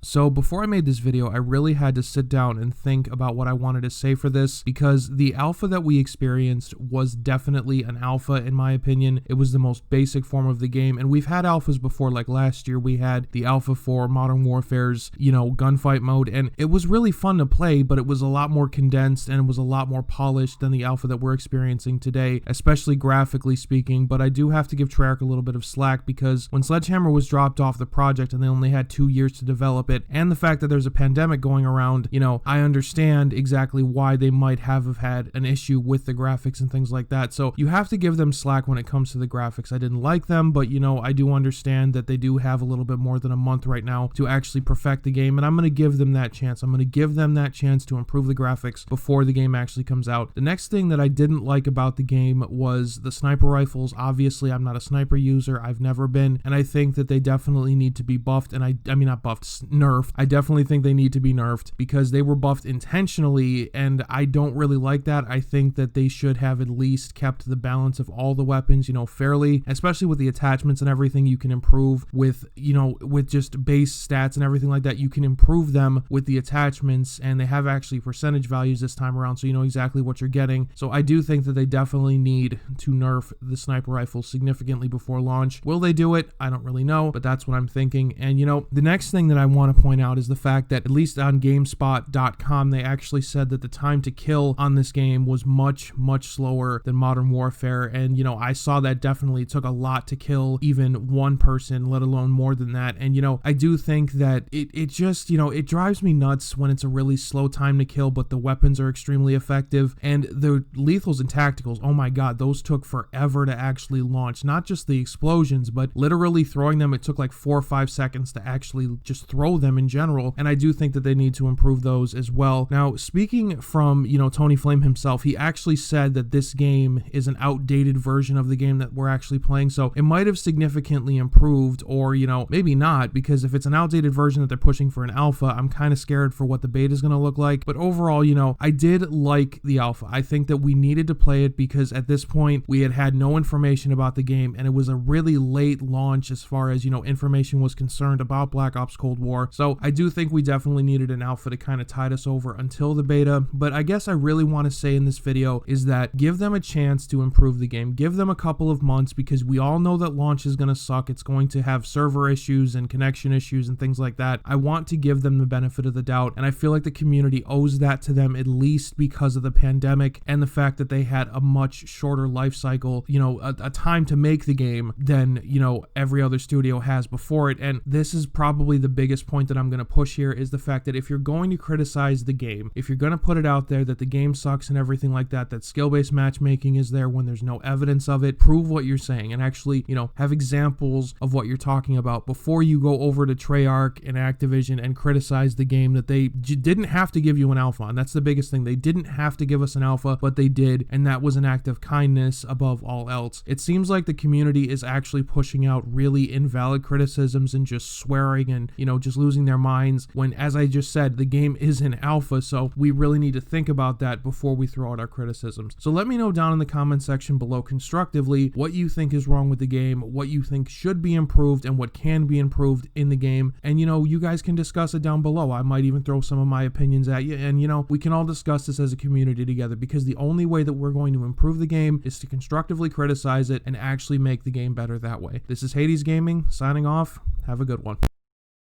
So before I made this video, I really had to sit down and think about what I wanted to say for this, because the alpha that we experienced was definitely an alpha in my opinion. It was the most basic form of the game, and we've had alphas before. Like last year we had the alpha for Modern Warfare's, gunfight mode, and it was really fun to play, but it was a lot more condensed and it was a lot more polished than the alpha that we're experiencing today, especially graphically speaking. But I do have to give Treyarch a little bit of slack, because when Sledgehammer was dropped off the project and they only had 2 years to develop it, and the fact that there's a pandemic going around, I understand exactly why they might have had an issue with the graphics and things like that. So you have to give them slack when it comes to the graphics. I didn't like them, but I do understand that they do have a little bit more than a month right now to actually perfect the game, and I'm going to give them that chance. I'm going to give them that chance to improve the graphics before the game actually comes out. The next thing that I didn't like about the game was the sniper rifles. Obviously, I'm not a sniper user. I've never been, and I think that they definitely need to be buffed, and I mean not buffed, nerfed. I definitely think they need to be nerfed, because they were buffed intentionally, and I don't really like that. I think that they should have at least kept the balance of all the weapons, fairly, especially with the attachments and everything. You can improve with, with just base stats and everything like that. You can improve them with the attachments, and they have actually percentage values this time around, so you know exactly what you're getting. So I do think that they definitely need to nerf the sniper rifle significantly before launch. Will they do it? I don't really know, but that's what I'm thinking. And the next thing that I want to point out is the fact that, at least on GameSpot.com, they actually said that the time to kill on this game was much slower than Modern Warfare. And I saw that definitely it took a lot to kill even one person, let alone more than that. And I do think that it just it drives me nuts when it's a really slow time to kill, but the weapons are extremely effective. And the lethals and tacticals, oh my god, those took forever to actually launch. Not just the explosions, but literally throwing them, it took like 4 or 5 seconds to actually just throw them in general. And I do think that they need to improve those as well. Now, speaking from Tony Flame himself, he actually said that this game is an outdated version of the game that we're actually playing, so it might have significantly improved, or maybe not, because if it's an outdated version that they're pushing for an alpha, I'm kind of scared for what the beta is going to look like. But overall, I did like the alpha. I think that we needed to play it, because at this point we had no information about the game, and it was a really late launch as far as information was concerned about Black Ops Cold War. So I do think we definitely needed an alpha to kind of tide us over until the beta. But I guess I really want to say in this video is that give them a chance to improve the game. Give them a couple of months, because we all know that launch is going to suck. It's going to have server issues and connection issues and things like that. I want to give them the benefit of the doubt, and I feel like the community owes that to them, at least because of the pandemic and the fact that they had a much shorter life cycle, a time to make the game than every other studio has before it. And this is probably the biggest point that I'm going to push here, is the fact that if you're going to criticize the game, if you're going to put it out there that the game sucks and everything like that, that skill-based matchmaking is there when there's no evidence of it, prove what you're saying, and actually have examples of what you're talking about before you go over to Treyarch and Activision and criticize the game that they didn't have to give you an alpha on. That's the biggest thing. They didn't have to give us an alpha, but they did, and that was an act of kindness above all else. It seems like the community is actually pushing out really invalid criticisms and just swearing and just losing their minds, when, as I just said, the game is in alpha. So we really need to think about that before we throw out our criticisms. So let me know down in the comment section below constructively what you think is wrong with the game, what you think should be improved, and what can be improved in the game. And you guys can discuss it down below. I might even throw some of my opinions at you, and we can all discuss this as a community together, because the only way that we're going to improve the game is to constructively criticize it and actually make the game better that way. This is Hades Gaming signing off. Have a good one.